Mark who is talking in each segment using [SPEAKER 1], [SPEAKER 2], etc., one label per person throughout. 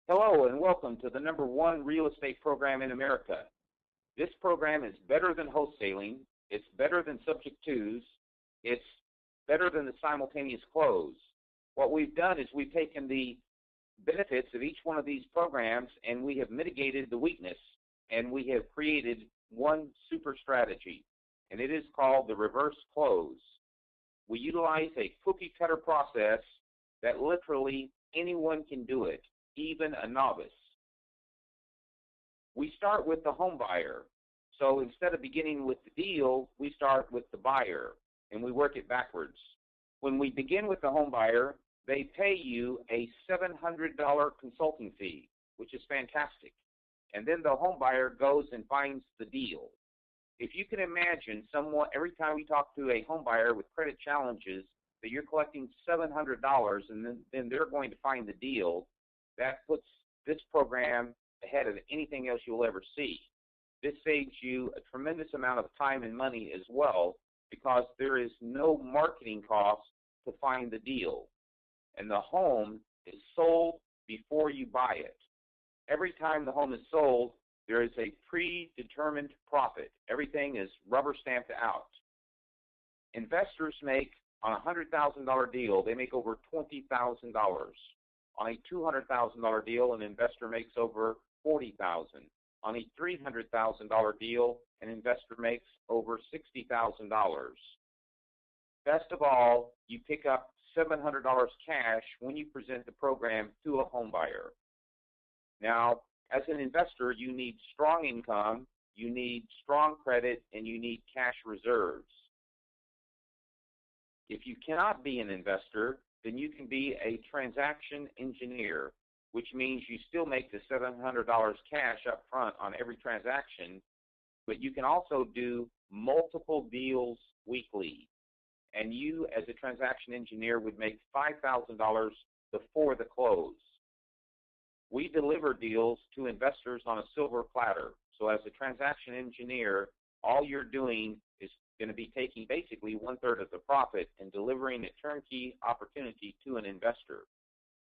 [SPEAKER 1] Hello and welcome to the #1 real estate program in America. This program is better than wholesaling, it's better than subject twos, it's better than the simultaneous close. What we've done is we've taken the benefits of each one of these programs and we have mitigated the weakness, and we have created one super strategy, and it is called the reverse close. We utilize a cookie cutter process that literally anyone can do it, even a novice. We start with the home buyer. So instead of beginning with the deal, we start with the buyer, and we work it backwards. When we begin with the home buyer, they pay you a $700 consulting fee, which is fantastic. And then the home buyer goes and finds the deal. If you can imagine someone, every time you talk to a home buyer with credit challenges, that you're collecting $700 and then they're going to find the deal, that puts this program ahead of anything else you'll ever see. This saves you a tremendous amount of time and money as well, because there is no marketing cost to find the deal. And the home is sold before you buy it. Every time the home is sold, there is a predetermined profit. Everything is rubber stamped out. Investors make, on a $100,000 deal, they make over $20,000. On a $200,000 deal, an investor makes over $40,000. On a $300,000 deal, an investor makes over $60,000. Best of all, you pick up $700 cash when you present the program to a home buyer. Now, as an investor, you need strong income, you need strong credit, and you need cash reserves. If you cannot be an investor, then you can be a transaction engineer, which means you still make the $700 cash up front on every transaction, but you can also do multiple deals weekly. And you, as a transaction engineer, would make $5,000 before the close. We deliver deals to investors on a silver platter. So as a transaction engineer, all you're doing is going to be taking basically 1/3 of the profit and delivering a turnkey opportunity to an investor.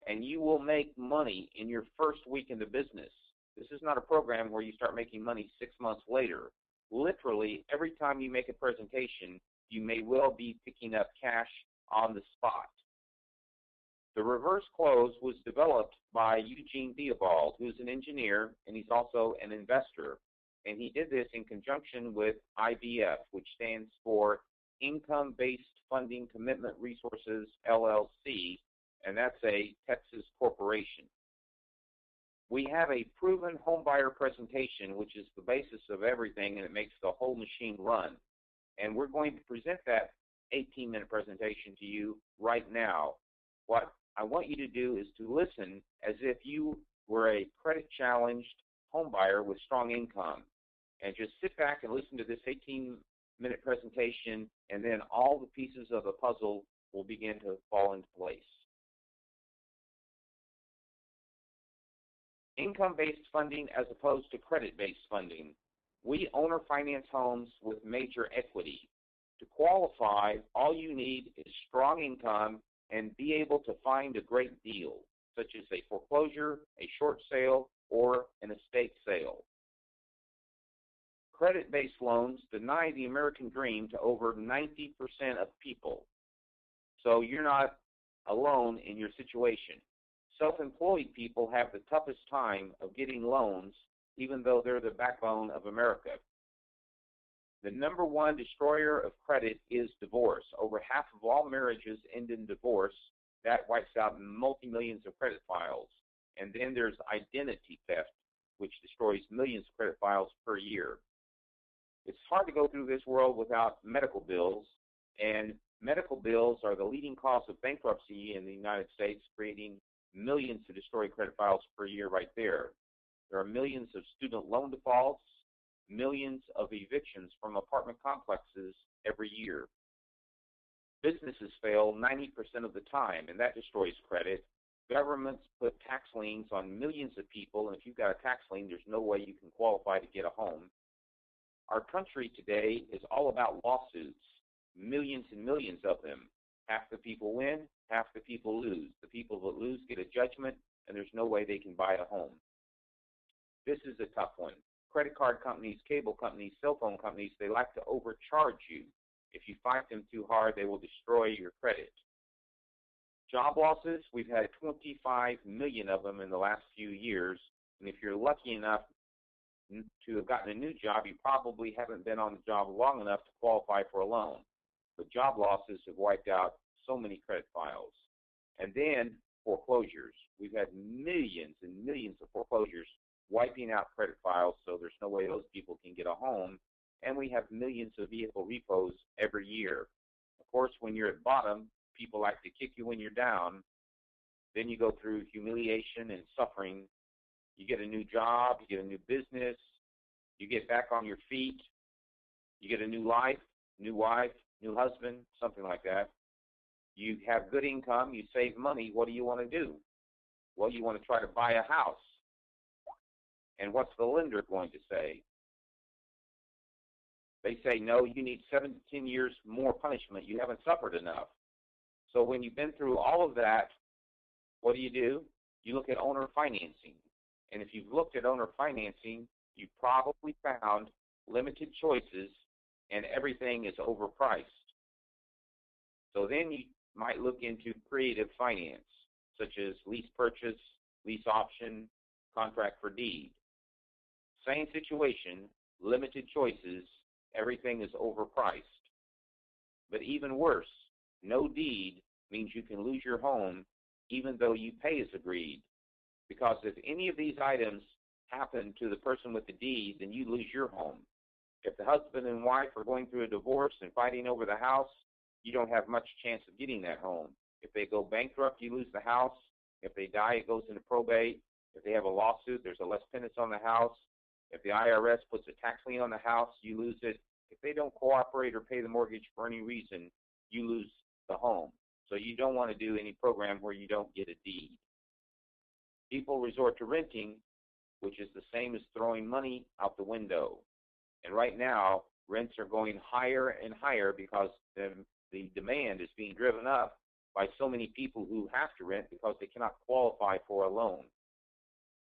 [SPEAKER 1] And you will make money in your first week in the business. This is not a program where you start making money 6 months later. Literally, every time you make a presentation, you may well be picking up cash on the spot. The reverse close was developed by Eugene Theobald, who's an engineer, and he's also an investor. And he did this in conjunction with IBF, which stands for Income-Based Funding Commitment Resources, LLC, and that's a Texas corporation. We have a proven homebuyer presentation, which is the basis of everything, and it makes the whole machine run. And we're going to present that 18-minute presentation to you right now. What I want you to do is to listen as if you were a credit-challenged homebuyer with strong income. And just sit back and listen to this 18-minute presentation, and then all the pieces of the puzzle will begin to fall into place. Income-based funding as opposed to credit-based funding. We owner finance homes with major equity. To qualify, all you need is strong income and be able to find a great deal, such as a foreclosure, a short sale, or an estate sale. Credit-based loans deny the American dream to over 90% of people. So you're not alone in your situation. Self-employed people have the toughest time of getting loans, even though they're the backbone of America. The #1 destroyer of credit is divorce. Over half of all marriages end in divorce. That wipes out multi-millions of credit files. And then there's identity theft, which destroys millions of credit files per year. It's hard to go through this world without medical bills, and medical bills are the leading cause of bankruptcy in the United States, creating millions of destroyed credit files per year right there. There are millions of student loan defaults, millions of evictions from apartment complexes every year. Businesses fail 90% of the time, and that destroys credit. Governments put tax liens on millions of people, and if you've got a tax lien, there's no way you can qualify to get a home. Our country today is all about lawsuits, millions and millions of them. Half the people win, half the people lose. The people that lose get a judgment, and there's no way they can buy a home. This is a tough one. Credit card companies, cable companies, cell phone companies, they like to overcharge you. If you fight them too hard, they will destroy your credit. Job losses, we've had 25 million of them in the last few years, and if you're lucky enough to have gotten a new job, you probably haven't been on the job long enough to qualify for a loan. But job losses have wiped out so many credit files. And then foreclosures. We've had millions and millions of foreclosures wiping out credit files, so there's no way those people can get a home. And we have millions of vehicle repos every year. Of course, when you're at bottom, people like to kick you when you're down. Then you go through humiliation and suffering. You get a new job, you get a new business, you get back on your feet, you get a new life, new wife, new husband, something like that. You have good income, you save money. What do you want to do? Well, you want to try to buy a house. And what's the lender going to say? They say, no, you need 7 to 10 years more punishment. You haven't suffered enough. So when you've been through all of that, what do? You look at owner financing. And if you've looked at owner financing, you probably found limited choices and everything is overpriced. So then you might look into creative finance, such as lease purchase, lease option, contract for deed. Same situation, limited choices, everything is overpriced. But even worse, no deed means you can lose your home even though you pay as agreed. Because if any of these items happen to the person with the deed, then you lose your home. If the husband and wife are going through a divorce and fighting over the house, you don't have much chance of getting that home. If they go bankrupt, you lose the house. If they die, it goes into probate. If they have a lawsuit, there's a less penance on the house. If the IRS puts a tax lien on the house, you lose it. If they don't cooperate or pay the mortgage for any reason, you lose the home. So you don't want to do any program where you don't get a deed. People resort to renting, which is the same as throwing money out the window. And right now, rents are going higher and higher because the demand is being driven up by so many people who have to rent because they cannot qualify for a loan.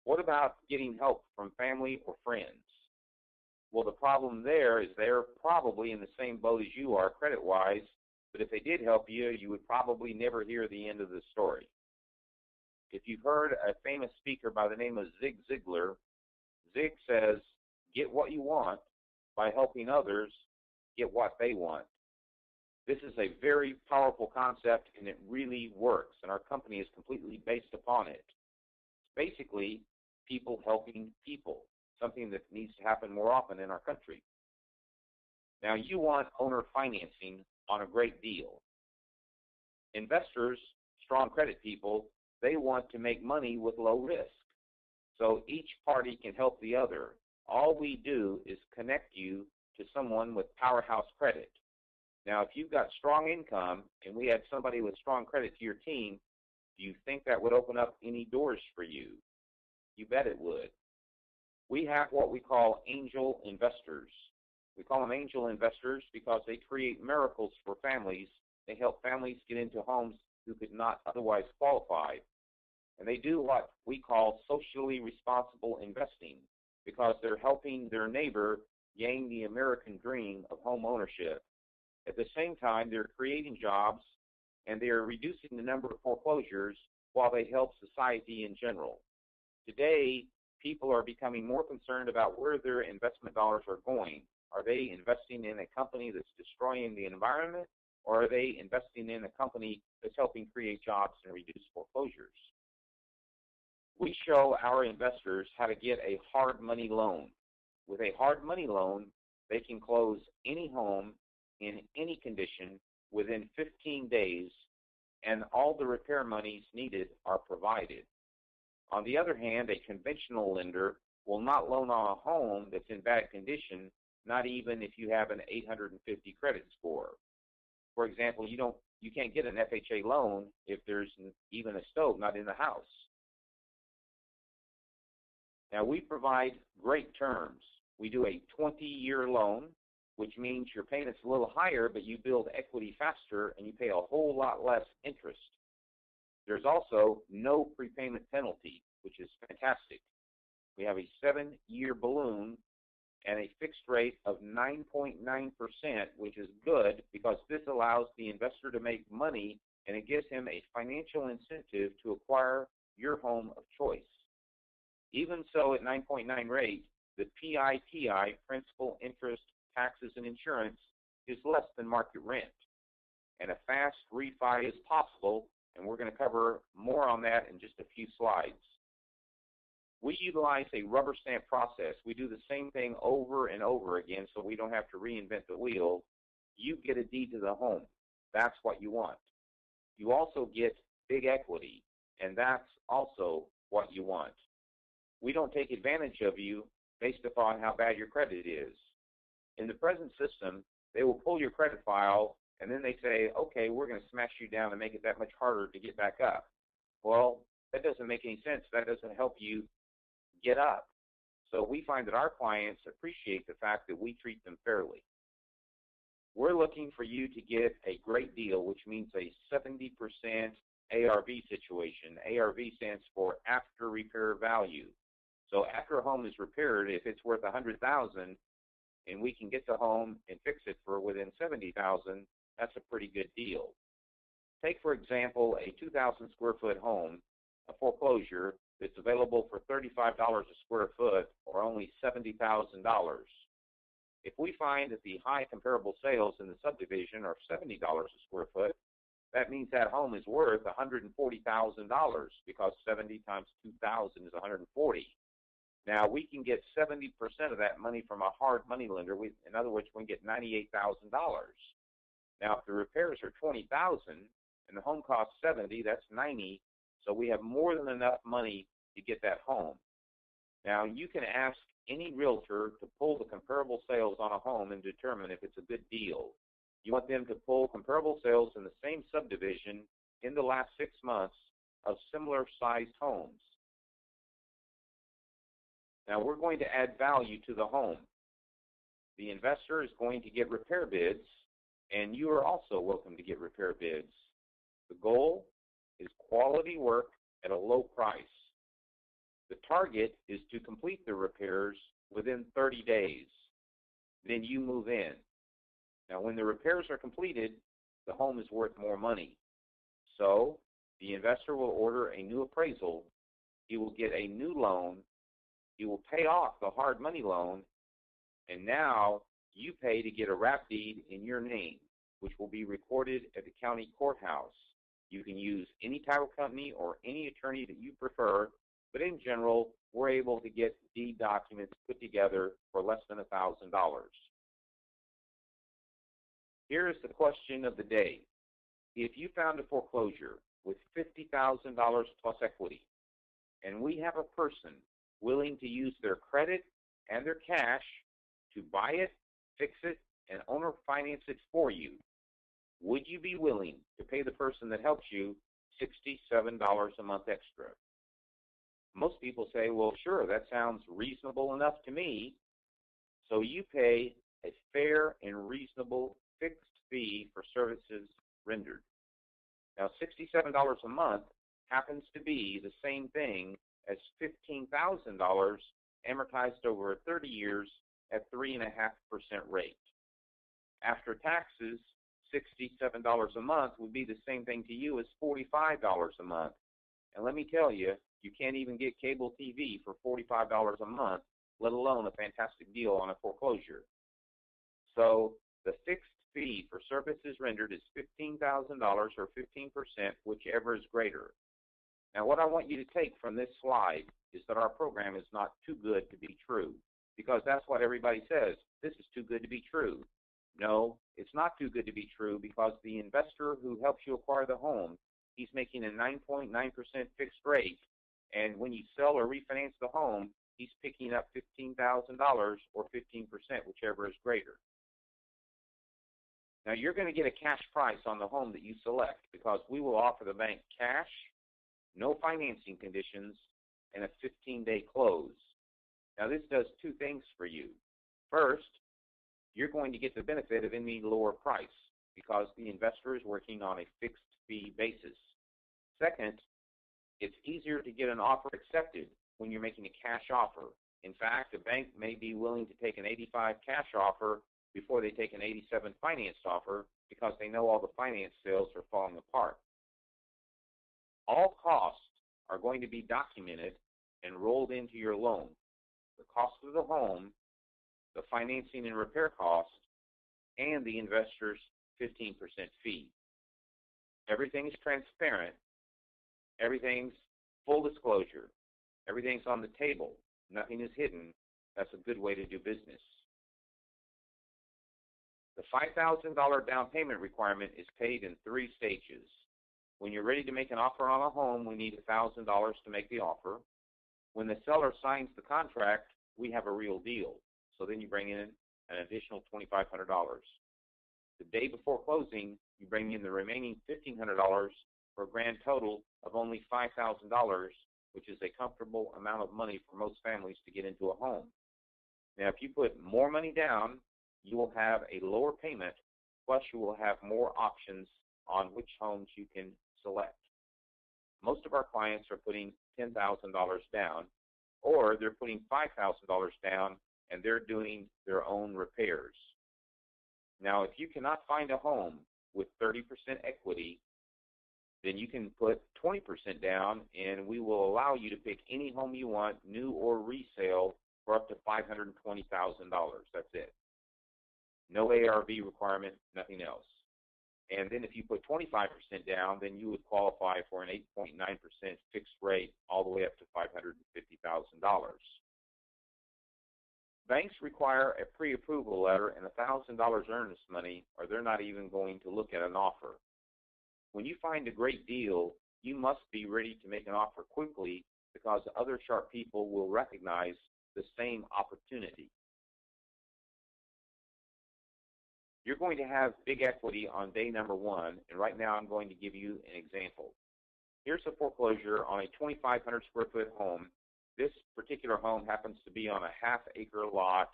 [SPEAKER 1] What about getting help from family or friends? Well, the problem there is they're probably in the same boat as you are credit-wise, but if they did help you, you would probably never hear the end of the story. If you've heard a famous speaker by the name of Zig Ziglar, Zig says, get what you want by helping others get what they want. This is a very powerful concept, and it really works, and our company is completely based upon it. Basically, people helping people, something that needs to happen more often in our country. Now, you want owner financing on a great deal. Investors, strong credit people, they want to make money with low risk. So each party can help the other. All we do is connect you to someone with powerhouse credit. Now, if you've got strong income and we had somebody with strong credit to your team, do you think that would open up any doors for you? You bet it would. We have what we call angel investors. We call them angel investors because they create miracles for families. They help families get into homes who could not otherwise qualify. And they do what we call socially responsible investing because they're helping their neighbor gain the American dream of home ownership. At the same time, they're creating jobs and they're reducing the number of foreclosures while they help society in general. Today, people are becoming more concerned about where their investment dollars are going. Are they investing in a company that's destroying the environment, or are they investing in a company that's helping create jobs and reduce foreclosures? We show our investors how to get a hard money loan. With a hard money loan, they can close any home in any condition within 15 days, and all the repair monies needed are provided. On the other hand, a conventional lender will not loan on a home that's in bad condition, not even if you have an 850 credit score. For example, you can't get an FHA loan if there's even a stove not in the house. Now, we provide great terms. We do a 20-year loan, which means your payment's a little higher, but you build equity faster and you pay a whole lot less interest. There's also no prepayment penalty, which is fantastic. We have a 7-year balloon and a fixed rate of 9.9%, which is good because this allows the investor to make money and it gives him a financial incentive to acquire your home of choice. Even so, at 9.9 rate, the PITI, principal, interest, taxes, and insurance, is less than market rent. And a fast refi is possible, and we're going to cover more on that in just a few slides. We utilize a rubber stamp process. We do the same thing over and over again so we don't have to reinvent the wheel. You get a deed to the home. That's what you want. You also get big equity, and that's also what you want. We don't take advantage of you based upon how bad your credit is. In the present system, they will pull your credit file, and then they say, okay, we're going to smash you down and make it that much harder to get back up. Well, that doesn't make any sense. That doesn't help you get up. So we find that our clients appreciate the fact that we treat them fairly. We're looking for you to get a great deal, which means a 70% ARV situation. ARV stands for after repair value. So after a home is repaired, if it's worth $100,000 and we can get the home and fix it for within $70,000, that's a pretty good deal. Take, for example, a 2,000 square foot home, a foreclosure that's available for $35 a square foot or only $70,000. If we find that the high comparable sales in the subdivision are $70 a square foot, that means that home is worth $140,000 because 70 times 2,000 is 140. Now, we can get 70% of that money from a hard money lender. In other words, we can get $98,000. Now, if the repairs are $20,000 and the home costs $70,000, that's $90,000. So we have more than enough money to get that home. Now, you can ask any realtor to pull the comparable sales on a home and determine if it's a good deal. You want them to pull comparable sales in the same subdivision in the last 6 months of similar sized homes. Now, we're going to add value to the home. The investor is going to get repair bids, and you are also welcome to get repair bids. The goal is quality work at a low price. The target is to complete the repairs within 30 days. Then you move in. Now, when the repairs are completed, the home is worth more money. So the investor will order a new appraisal. He will get a new loan. He will pay off the hard money loan. And now you pay to get a wrap deed in your name, which will be recorded at the county courthouse. You can use any title company or any attorney that you prefer, but in general, we're able to get deed documents put together for less than $1,000. Here is the question of the day. If you found a foreclosure with $50,000 plus equity, and we have a person willing to use their credit and their cash to buy it, fix it, and owner finance it for you, would you be willing to pay the person that helps you $67 a month extra? Most people say, well, sure, that sounds reasonable enough to me. So you pay a fair and reasonable fixed fee for services rendered. Now, $67 a month happens to be the same thing as $15,000 amortized over 30 years at 3.5% rate. After taxes, $67 a month would be the same thing to you as $45 a month. And let me tell you, you can't even get cable TV for $45 a month, let alone a fantastic deal on a foreclosure. So the fixed fee for services rendered is $15,000 or 15%, whichever is greater. Now, what I want you to take from this slide is that our program is not too good to be true, because that's what everybody says. This is too good to be true. No, it's not too good to be true, because the investor who helps you acquire the home, he's making a 9.9% fixed rate, and when you sell or refinance the home, he's picking up $15,000 or 15%, whichever is greater. Now, you're going to get a cash price on the home that you select, because we will offer the bank cash, no financing conditions, and a 15-day close. Now, this does two things for you. First, you're going to get the benefit of any lower price, because the investor is working on a fixed fee basis. Second, it's easier to get an offer accepted when you're making a cash offer. In fact, a bank may be willing to take an 85 cash offer before they take an 87 financed offer because they know all the finance sales are falling apart. All costs are going to be documented and rolled into your loan. The cost of the home, the financing and repair costs, and the investor's 15% fee. Everything is transparent. Everything's full disclosure. Everything's on the table. Nothing is hidden. That's a good way to do business. The $5,000 down payment requirement is paid in 3 stages. When you're ready to make an offer on a home, we need $1,000 to make the offer. When the seller signs the contract, we have a real deal. So then you bring in an additional $2,500. The day before closing, you bring in the remaining $1,500 for a grand total of only $5,000, which is a comfortable amount of money for most families to get into a home. Now, if you put more money down, you will have a lower payment, plus you will have more options on which homes you can select. Most of our clients are putting $10,000 down, or they're putting $5,000 down and they're doing their own repairs. Now, if you cannot find a home with 30% equity, then you can put 20% down and we will allow you to pick any home you want, new or resale, for up to $520,000. That's it. No ARV requirement, nothing else. And then if you put 25% down, then you would qualify for an 8.9% fixed rate all the way up to $550,000. Banks require a pre-approval letter and $1,000 earnest money, or they're not even going to look at an offer. When you find a great deal, you must be ready to make an offer quickly because other sharp people will recognize the same opportunity. You're going to have big equity on day number 1, and right now I'm going to give you an example. Here's a foreclosure on a 2,500 square foot home. This particular home happens to be on a half-acre lot,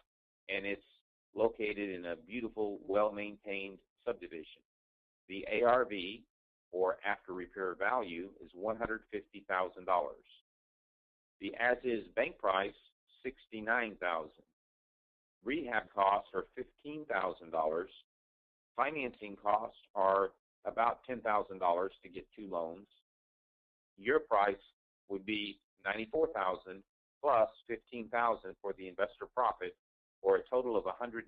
[SPEAKER 1] and it's located in a beautiful, well-maintained subdivision. The ARV, or after repair value, is $150,000. The as-is bank price, $69,000. Rehab costs are $15,000. Financing costs are about $10,000 to get 2 loans. Your price would be $94,000 plus $15,000 for the investor profit, or a total of $109,000.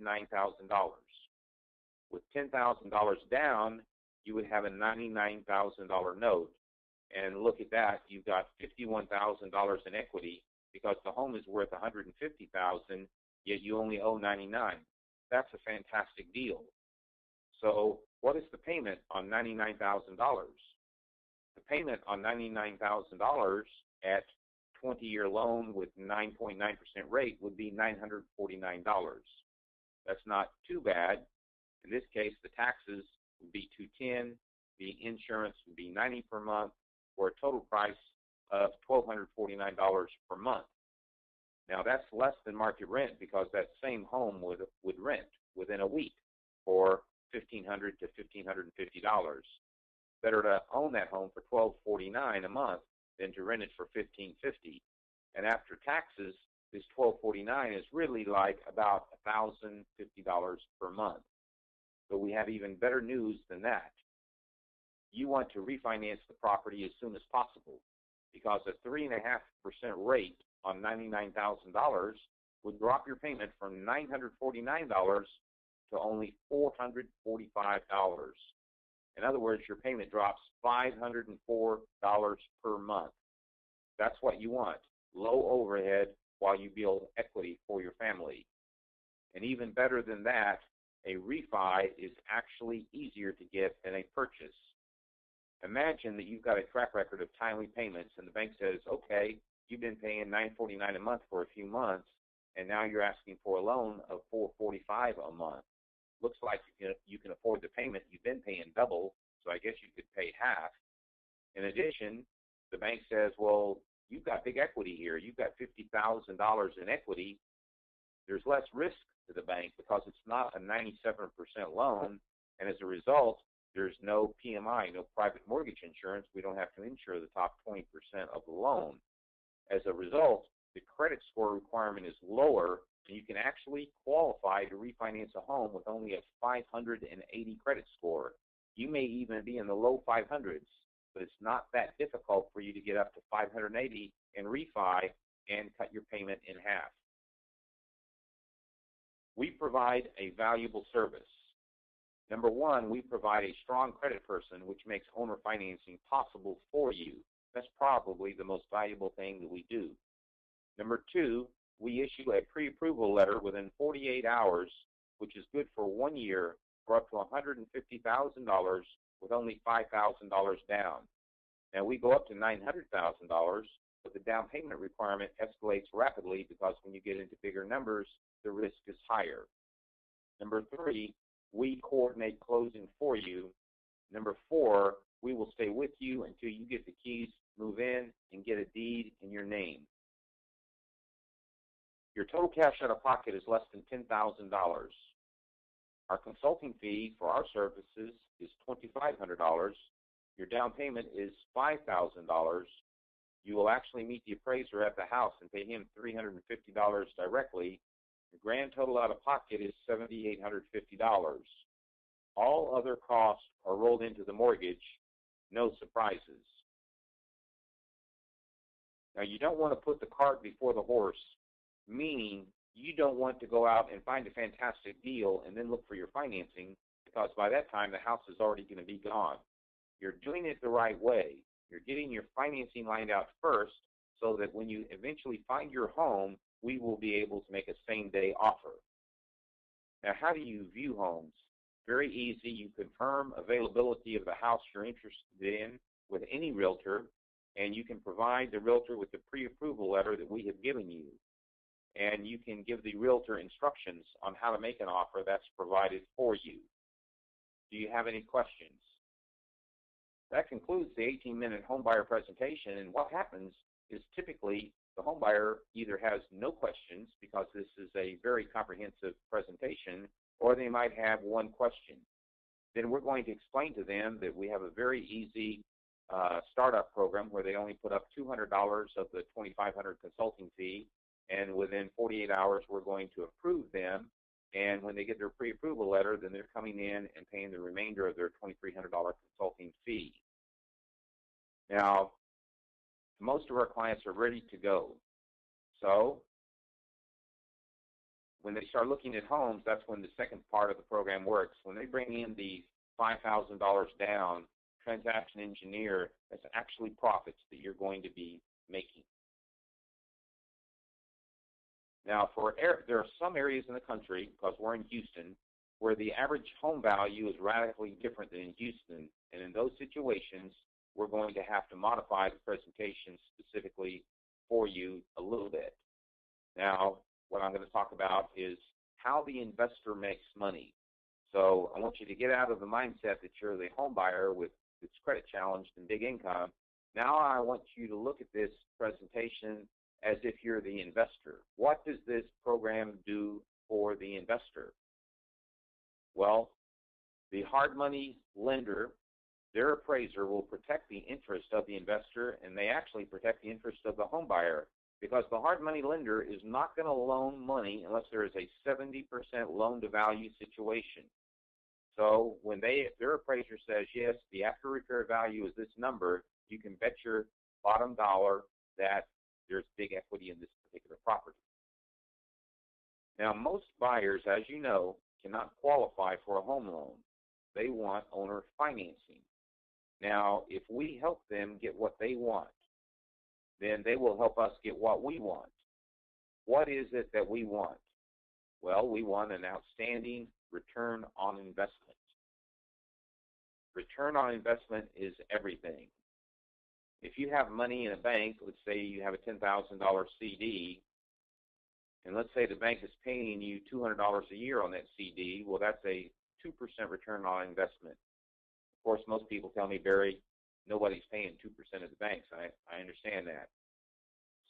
[SPEAKER 1] With $10,000 down, you would have a $99,000 note. And look at that, you've got $51,000 in equity because the home is worth $150,000, yet you only owe $99,000. That's a fantastic deal. So what is the payment on $99,000? The payment on $99,000 at 20-year loan with 9.9% rate would be $949. That's not too bad. In this case, the taxes would be $210, the insurance would be $90 per month, for a total price of $1,249 per month. Now, that's less than market rent because that same home would rent within a week for $1,500 to $1,550. Better to own that home for $1,249 a month than to rent it for $1,550. And after taxes, this $1,249 is really like about $1,050 per month. But we have even better news than that. You want to refinance the property as soon as possible because a 3.5% rate on $99,000 would drop your payment from $949 to only $445. In other words, your payment drops $504 per month. That's what you want, low overhead while you build equity for your family. And even better than that, a refi is actually easier to get than a purchase. Imagine that you've got a track record of timely payments and the bank says, okay, you've been paying $949 a month for a few months, and now you're asking for a loan of $445 a month. Looks like you can afford the payment. You've been paying double, so I guess you could pay half. In addition, the bank says, well, you've got big equity here. You've got $50,000 in equity. There's less risk to the bank because it's not a 97% loan, and as a result, There's no PMI, no private mortgage insurance. We don't have to insure the top 20% of the loan. As a result, the credit score requirement is lower, and you can actually qualify to refinance a home with only a 580 credit score. You may even be in the low 500s, but it's not that difficult for you to get up to 580 and refi and cut your payment in half. We provide a valuable service. Number one, we provide a strong credit person, which makes owner financing possible for you. That's probably the most valuable thing that we do. Number two, we issue a pre-approval letter within 48 hours, which is good for 1 year, for up to $150,000 with only $5,000 down. Now, we go up to $900,000, but the down payment requirement escalates rapidly because when you get into bigger numbers, the risk is higher. Number three, we coordinate closing for you. Number four, we will stay with you until you get the keys, move in, and get a deed in your name. Your total cash out of pocket is less than $10,000. Our consulting fee for our services is $2,500. Your down payment is $5,000. You will actually meet the appraiser at the house and pay him $350 directly. The grand total out of pocket is $7,850. All other costs are rolled into the mortgage. No surprises. Now, you don't want to put the cart before the horse, meaning you don't want to go out and find a fantastic deal and then look for your financing, because by that time the house is already going to be gone. You're doing it the right way. You're getting your financing lined out first so that when you eventually find your home, we will be able to make a same-day offer. Now, how do you view homes? Very easy. You confirm availability of the house you're interested in with any realtor, and you can provide the realtor with the pre-approval letter that we have given you. And you can give the realtor instructions on how to make an offer that's provided for you. Do you have any questions? That concludes the 18-minute homebuyer presentation, and what happens is typically the homebuyer either has no questions because this is a very comprehensive presentation, or they might have one question. Then we're going to explain to them that we have a very easy startup program where they only put up $200 of the $2,500 consulting fee, and within 48 hours we're going to approve them, and when they get their pre-approval letter, then they're coming in and paying the remainder of their $2,300 consulting fee. Now, most of our clients are ready to go. So when they start looking at homes, that's when the second part of the program works. When they bring in the $5,000 down, transaction engineer, that's actually profits that you're going to be making. Now, there are some areas in the country, because we're in Houston, where the average home value is radically different than in Houston. And in those situations, we're going to have to modify the presentation specifically for you a little bit. Now, what I'm going to talk about is how the investor makes money. So I want you to get out of the mindset that you're the home buyer with that's credit challenged and big income. Now I want you to look at this presentation as if you're the investor. What does this program do for the investor? Well, the hard money lender, their appraiser, will protect the interest of the investor, and they actually protect the interest of the home buyer, because the hard money lender is not going to loan money unless there is a 70% loan to value situation. So when their appraiser says, yes, the after repair value is this number, you can bet your bottom dollar that there's big equity in this particular property. Now, most buyers, as you know, cannot qualify for a home loan. They want owner financing. Now, if we help them get what they want, then they will help us get what we want. What is it that we want? Well, we want an outstanding return on investment. Return on investment is everything. If you have money in a bank, let's say you have a $10,000 CD, and let's say the bank is paying you $200 a year on that CD, well, that's a 2% return on investment. Of course, most people tell me, Barry, nobody's paying 2% at the banks. I understand that.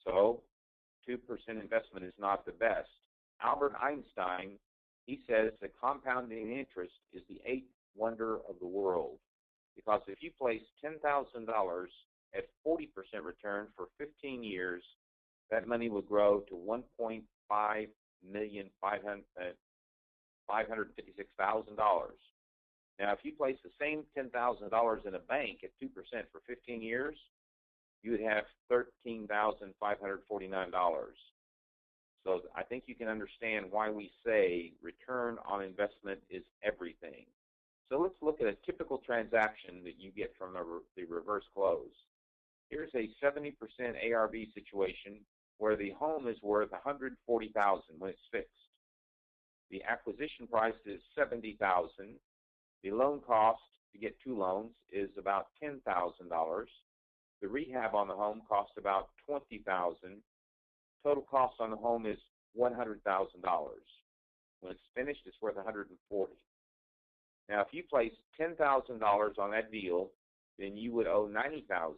[SPEAKER 1] So 2% investment is not the best. Albert Einstein, he says that compounding interest is the 8th wonder of the world. Because if you place $10,000 at 40% return for 15 years, that money would grow to $1,556,000. Now, if you place the same $10,000 in a bank at 2% for 15 years, you would have $13,549. So I think you can understand why we say return on investment is everything. So let's look at a typical transaction that you get from the reverse close. Here's a 70% ARV situation where the home is worth $140,000 when it's fixed. The acquisition price is $70,000. The loan cost to get two loans is about $10,000. The rehab on the home costs about $20,000. Total cost on the home is $100,000. When it's finished, it's worth $140,000. Now, if you place $10,000 on that deal, then you would owe $90,000.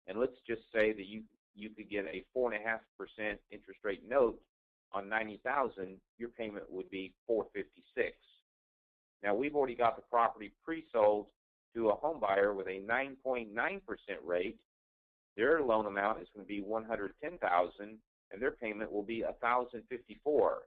[SPEAKER 1] And let's just say that you could get a 4.5% interest rate note on $90,000. Your payment would be $456. Now, we've already got the property pre-sold to a home buyer with a 9.9% rate. Their loan amount is going to be $110,000, and their payment will be $1,054.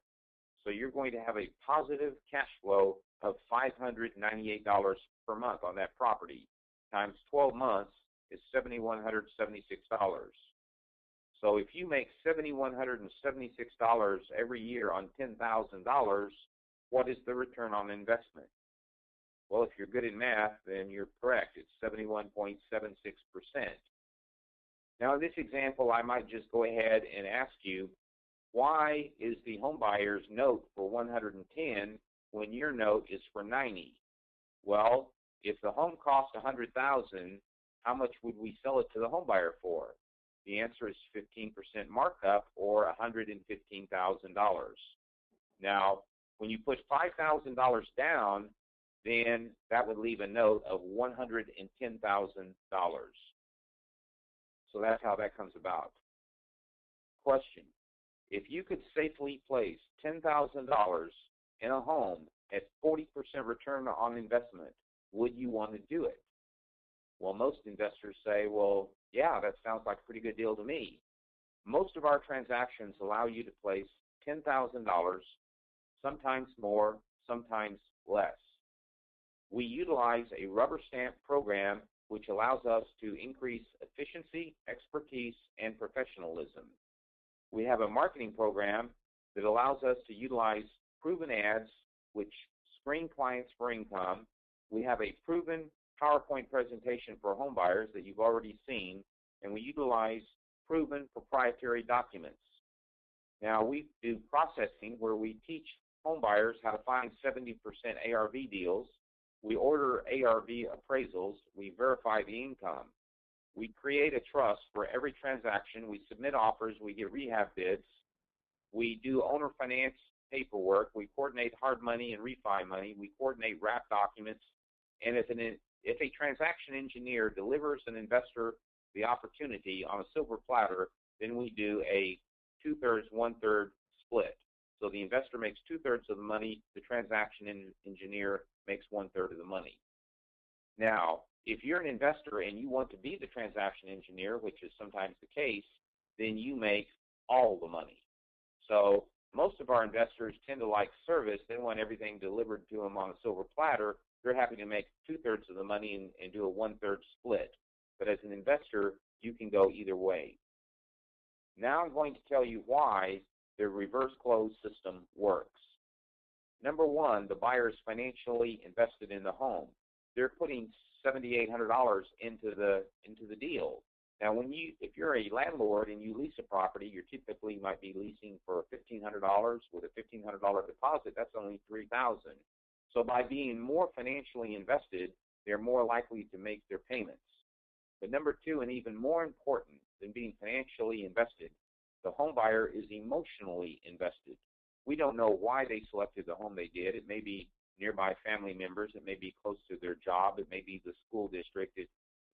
[SPEAKER 1] So you're going to have a positive cash flow of $598 per month on that property. Times 12 months is $7,176. So if you make $7,176 every year on $10,000, what is the return on investment? Well, if you're good in math, then you're correct. It's 71.76%. Now, in this example, I might just go ahead and ask you, why is the home buyer's note for $110 when your note is for $90? Well, if the home cost $100,000, how much would we sell it to the home buyer for? The answer is 15% markup, or $115,000. Now, when you put $5,000 down, then that would leave a note of $110,000. So that's how that comes about. Question: if you could safely place $10,000 in a home at 40% return on investment, would you want to do it? Well, most investors say, well, yeah, that sounds like a pretty good deal to me. Most of our transactions allow you to place $10,000, sometimes more, sometimes less. We utilize a rubber stamp program which allows us to increase efficiency, expertise, and professionalism. We have a marketing program that allows us to utilize proven ads which screen clients for income. We have a proven PowerPoint presentation for home buyers that you've already seen, and we utilize proven proprietary documents. Now, we do processing where we teach home buyers how to find 70% ARV deals. We order ARV appraisals. We verify the income. We create a trust for every transaction. We submit offers. We get rehab bids. We do owner finance paperwork. We coordinate hard money and refi money. We coordinate wrap documents. And if a transaction engineer delivers an investor the opportunity on a silver platter, then we do a 2/3, 1/3 split. So the investor makes 2/3 of the money. The transaction engineer makes 1/3 of the money. Now, if you're an investor and you want to be the transaction engineer, which is sometimes the case, then you make all the money. So most of our investors tend to like service. They want everything delivered to them on a silver platter. They're happy to make 2/3 of the money and do a 1/3 split. But as an investor, you can go either way. Now I'm going to tell you why the reverse close system works. Number one, the buyer is financially invested in the home. They're putting $7,800 into the deal. Now, if you're a landlord and you lease a property, you typically might be leasing for $1,500 with a $1,500 deposit. That's only $3,000. So by being more financially invested, they're more likely to make their payments. But number two, and even more important than being financially invested, the home buyer is emotionally invested. We don't know why they selected the home they did. It may be nearby family members. It may be close to their job. It may be the school district.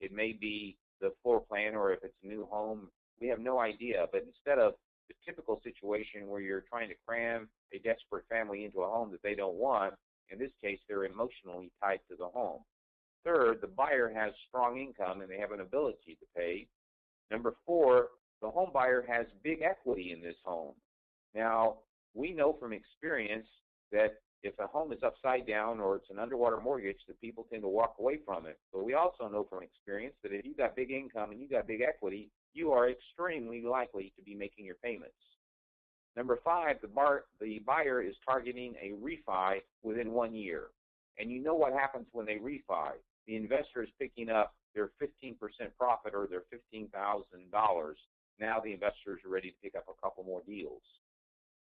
[SPEAKER 1] It may be the floor plan, or if it's a new home. We have no idea. But instead of the typical situation where you're trying to cram a desperate family into a home that they don't want, In this case, they're emotionally tied to the home. Third, the buyer has strong income and they have an ability to pay. Number four, the home buyer has big equity in this home. Now, we know from experience that if a home is upside down or it's an underwater mortgage, that people tend to walk away from it. But we also know from experience that if you've got big income and you've got big equity, you are extremely likely to be making your payments. Number five, the buyer is targeting a refi within 1 year. And you know what happens when they refi. The investor is picking up their 15% profit or their $15,000. Now the investors are ready to pick up a couple more deals.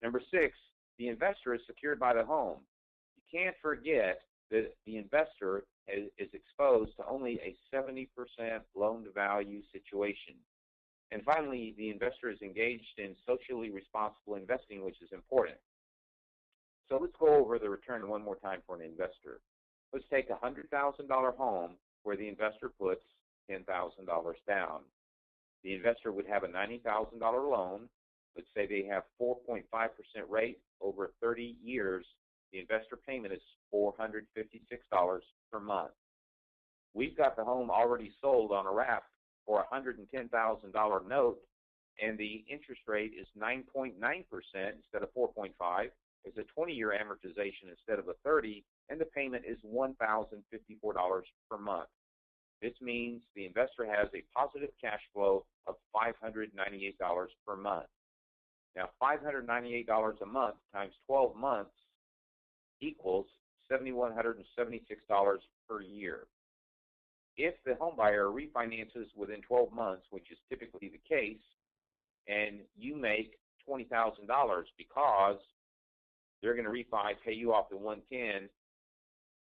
[SPEAKER 1] Number six, the investor is secured by the home. You can't forget that the investor is exposed to only a 70% loan-to-value situation. And finally, the investor is engaged in socially responsible investing, which is important. So let's go over the return one more time for an investor. Let's take a $100,000 home where the investor puts $10,000 down. The investor would have a $90,000 loan. Let's say they have 4.5% rate over 30 years. The investor payment is $456 per month. We've got the home already sold on a wrap for a $110,000 note, and the interest rate is 9.9% instead of 4.5%. It's a 20-year amortization instead of a 30, and the payment is $1,054 per month. This means the investor has a positive cash flow of $598 per month. Now, $598 a month times 12 months equals $7,176 per year. If the homebuyer refinances within 12 months, which is typically the case, and you make $20,000 because they're going to refi, pay you off the $110,000,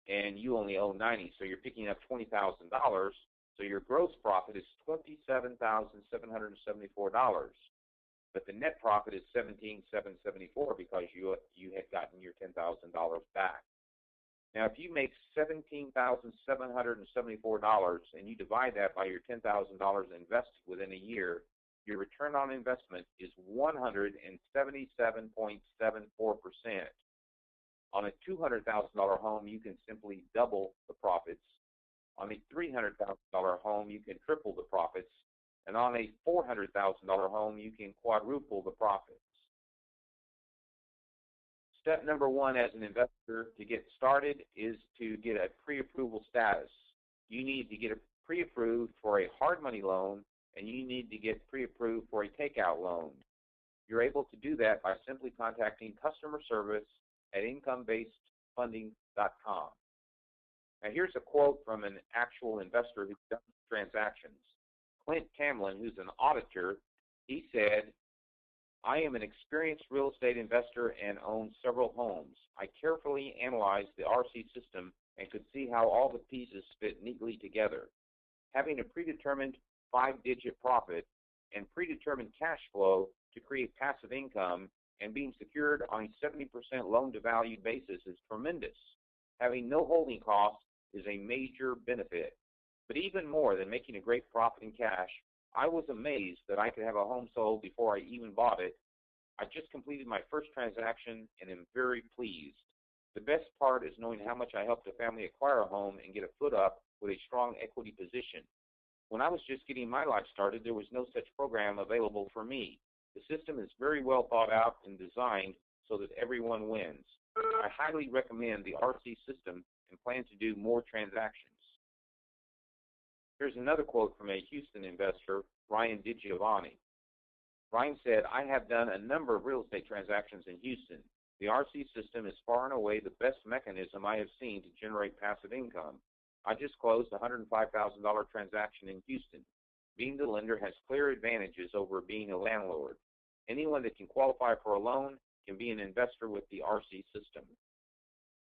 [SPEAKER 1] and you only owe $90,000, so you're picking up $20,000. So your gross profit is $27,774, but the net profit is $17,774 because you had gotten your $10,000 back. Now, if you make $17,774 and you divide that by your $10,000 invested within a year, your return on investment is 177.74%. On a $200,000 home, you can simply double the profits. On a $300,000 home, you can triple the profits. And on a $400,000 home, you can quadruple the profits. Step number one as an investor to get started is to get a pre-approval status. You need to get pre-approved for a hard money loan, and you need to get pre-approved for a takeout loan. You're able to do that by simply contacting customer service at incomebasedfunding.com. Now here's a quote from an actual investor who's done transactions. Clint Camlin, who's an auditor, he said, "I am an experienced real estate investor and own several homes. I carefully analyzed the RC system and could see how all the pieces fit neatly together. Having a predetermined 5-digit profit and predetermined cash flow to create passive income and being secured on a 70% loan-to-value basis is tremendous. Having no holding costs is a major benefit. But even more than making a great profit in cash, I was amazed that I could have a home sold before I even bought it. I just completed my first transaction and am very pleased. The best part is knowing how much I helped a family acquire a home and get a foot up with a strong equity position. When I was just getting my life started, there was no such program available for me. The system is very well thought out and designed so that everyone wins. I highly recommend the RC system and plan to do more transactions." Here's another quote from a Houston investor, Ryan DiGiovanni. Ryan said, "I have done a number of real estate transactions in Houston. The RC system is far and away the best mechanism I have seen to generate passive income. I just closed a $105,000 transaction in Houston. Being the lender has clear advantages over being a landlord. Anyone that can qualify for a loan can be an investor with the RC system."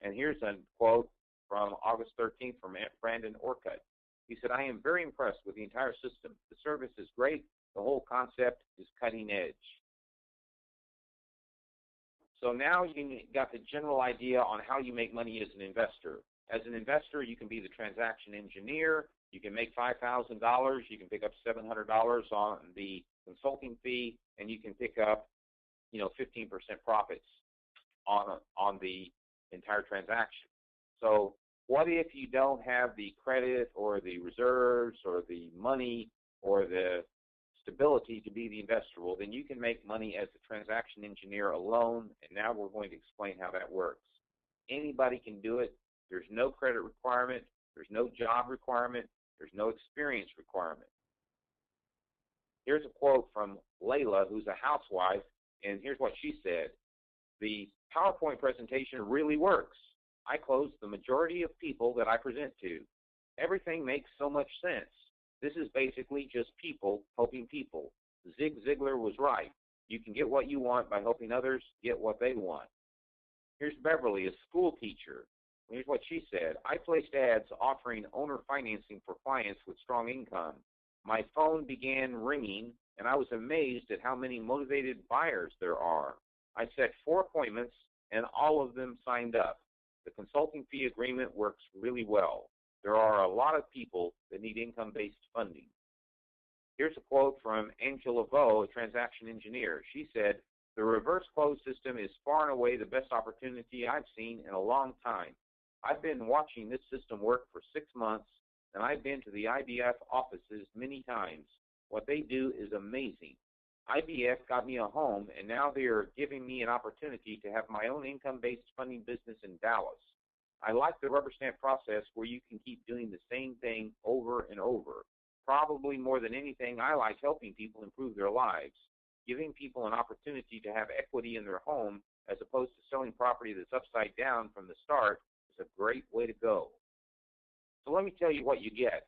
[SPEAKER 1] And here's a quote from August 13th from Brandon Orcutt. He said, "I am very impressed with the entire system. The service is great. The whole concept is cutting edge." So now you got the general idea on how you make money as an investor. As an investor, you can be the transaction engineer. You can make $5,000. You can pick up $700 on the consulting fee, and you can pick up, 15% profits on the entire transaction. So what if you don't have the credit or the reserves or the money or the stability to be the investor? Well, then you can make money as a transaction engineer alone, and now we're going to explain how that works. Anybody can do it. There's no credit requirement. There's no job requirement. There's no experience requirement. Here's a quote from Layla, who's a housewife, and here's what she said. The PowerPoint presentation really works. I close the majority of people that I present to. Everything makes so much sense. This is basically just people helping people. Zig Ziglar was right. You can get what you want by helping others get what they want. Here's Beverly, a school teacher. Here's what she said. I placed ads offering owner financing for clients with strong income. My phone began ringing, and I was amazed at how many motivated buyers there are. I set 4 appointments, and all of them signed up. The consulting fee agreement works really well. There are a lot of people that need income-based funding. Here's a quote from Angela Vo, a transaction engineer. She said, the reverse close system is far and away the best opportunity I've seen in a long time. I've been watching this system work for 6 months, and I've been to the IBF offices many times. What they do is amazing. IBF got me a home, and now they are giving me an opportunity to have my own income-based funding business in Dallas. I like the rubber stamp process where you can keep doing the same thing over and over. Probably more than anything, I like helping people improve their lives. Giving people an opportunity to have equity in their home as opposed to selling property that's upside down from the start is a great way to go. So let me tell you what you get.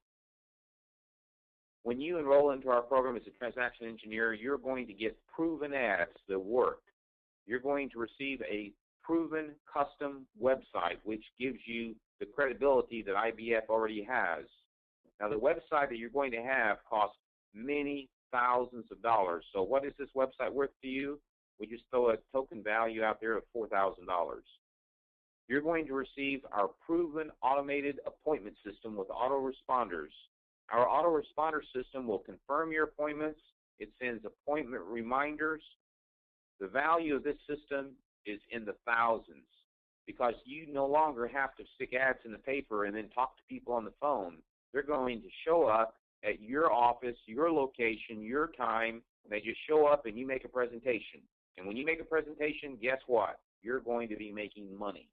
[SPEAKER 1] When you enroll into our program as a transaction engineer, you're going to get proven ads that work. You're going to receive a proven custom website, which gives you the credibility that IBF already has. Now, the website that you're going to have costs many thousands of dollars. So what is this website worth to you? We just throw a token value out there of $4,000. You're going to receive our proven automated appointment system with autoresponders. Our autoresponder system will confirm your appointments. It sends appointment reminders. The value of this system is in the thousands because you no longer have to stick ads in the paper and then talk to people on the phone. They're going to show up at your office, your location, your time. They just show up and you make a presentation. And when you make a presentation, guess what? You're going to be making money.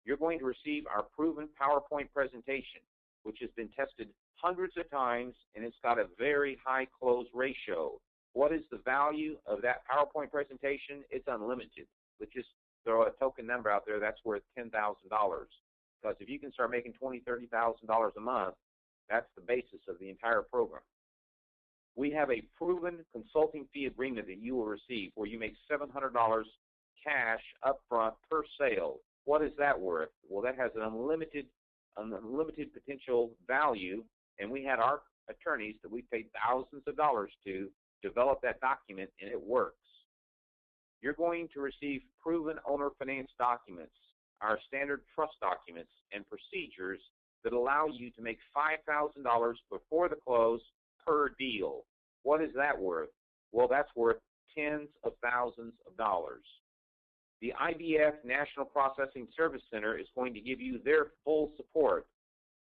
[SPEAKER 1] You're going to receive our proven PowerPoint presentation, which has been tested hundreds of times, and it's got a very high close ratio. What is the value of that PowerPoint presentation? It's unlimited. Let's just throw a token number out there. That's worth $10,000. Because if you can start making $20,000, $30,000 a month, that's the basis of the entire program. We have a proven consulting fee agreement that you will receive where you make $700 cash upfront per sale. What is that worth? Well, that has an unlimited potential value, and we had our attorneys that we paid thousands of dollars to develop that document, and it works. You're going to receive proven owner finance documents, our standard trust documents, and procedures that allow you to make $5,000 before the close per deal. What is that worth? Well, that's worth tens of thousands of dollars. The IBF National Processing Service Center is going to give you their full support.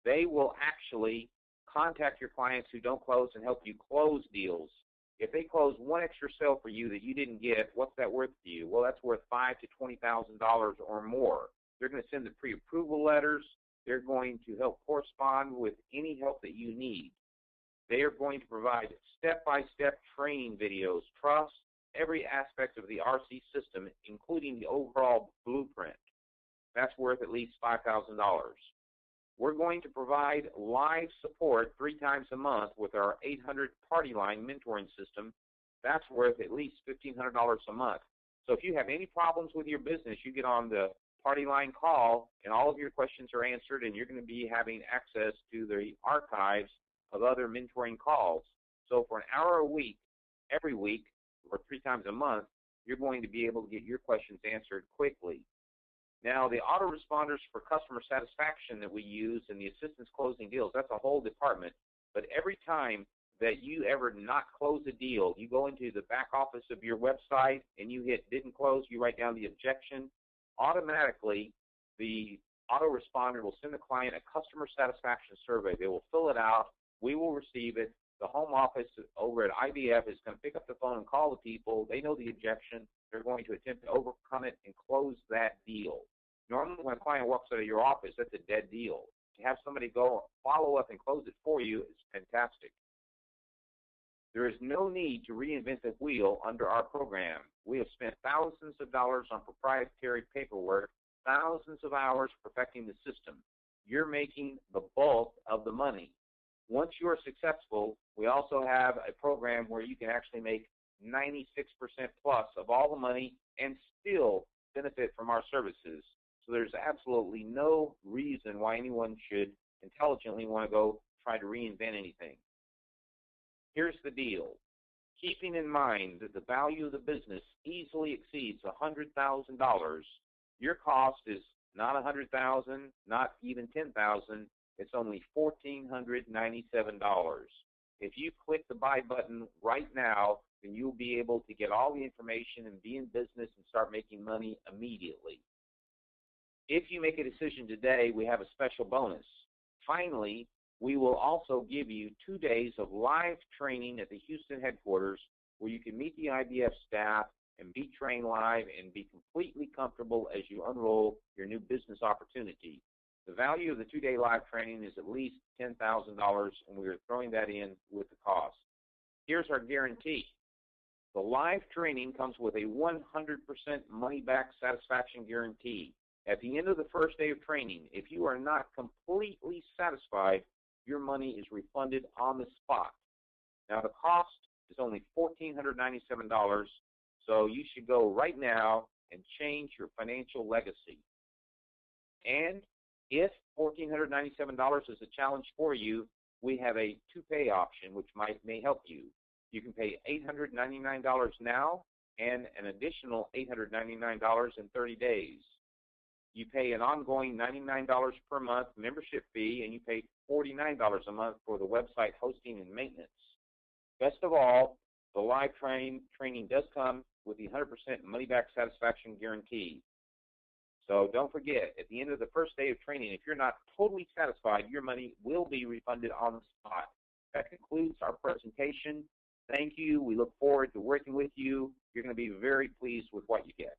[SPEAKER 1] They will actually contact your clients who don't close and help you close deals. If they close one extra sale for you that you didn't get, what's that worth to you? Well, that's worth $5,000 to $20,000 or more. They're going to send the pre-approval letters. They're going to help correspond with any help that you need. They are going to provide step-by-step training videos, trust, every aspect of the RC system, including the overall blueprint. That's worth at least $5,000. We're going to provide live support 3 times a month with our 800 Party Line mentoring system. That's worth at least $1,500 a month. So if you have any problems with your business, you get on the Party Line call, and all of your questions are answered, and you're going to be having access to the archives of other mentoring calls. So for an hour a week, every week, or 3 times a month, you're going to be able to get your questions answered quickly. Now, the autoresponders for customer satisfaction that we use and the assistance closing deals, that's a whole department. But every time that you ever not close a deal, you go into the back office of your website and you hit didn't close, you write down the objection, automatically the autoresponder will send the client a customer satisfaction survey. They will fill it out. We will receive it. The home office over at IBF is going to pick up the phone and call the people. They know the objection. They're going to attempt to overcome it and close that deal. Normally, when a client walks out of your office, that's a dead deal. To have somebody go follow up and close it for you is fantastic. There is no need to reinvent the wheel under our program. We have spent thousands of dollars on proprietary paperwork, thousands of hours perfecting the system. You're making the bulk of the money. Once you are successful, we also have a program where you can actually make 96% plus of all the money and still benefit from our services. So there's absolutely no reason why anyone should intelligently want to go try to reinvent anything. Here's the deal. Keeping in mind that the value of the business easily exceeds $100,000, your cost is not $100,000, not even $10,000. It's only $1,497. If you click the buy button right now, then you'll be able to get all the information and be in business and start making money immediately. If you make a decision today, we have a special bonus. Finally, we will also give you 2 days of live training at the Houston headquarters where you can meet the IBF staff and be trained live and be completely comfortable as you unroll your new business opportunity. The value of the 2-day live training is at least $10,000, and we are throwing that in with the cost. Here's our guarantee. The live training comes with a 100% money-back satisfaction guarantee. At the end of the first day of training, if you are not completely satisfied, your money is refunded on the spot. Now, the cost is only $1,497, so you should go right now and change your financial legacy. And if $1,497 is a challenge for you, we have a two-pay option, which may help you. You can pay $899 now and an additional $899 in 30 days. You pay an ongoing $99 per month membership fee, and you pay $49 a month for the website hosting and maintenance. Best of all, the live training does come with the 100% money-back satisfaction guarantee. So don't forget, at the end of the first day of training, if you're not totally satisfied, your money will be refunded on the spot. That concludes our presentation. Thank you. We look forward to working with you. You're going to be very pleased with what you get.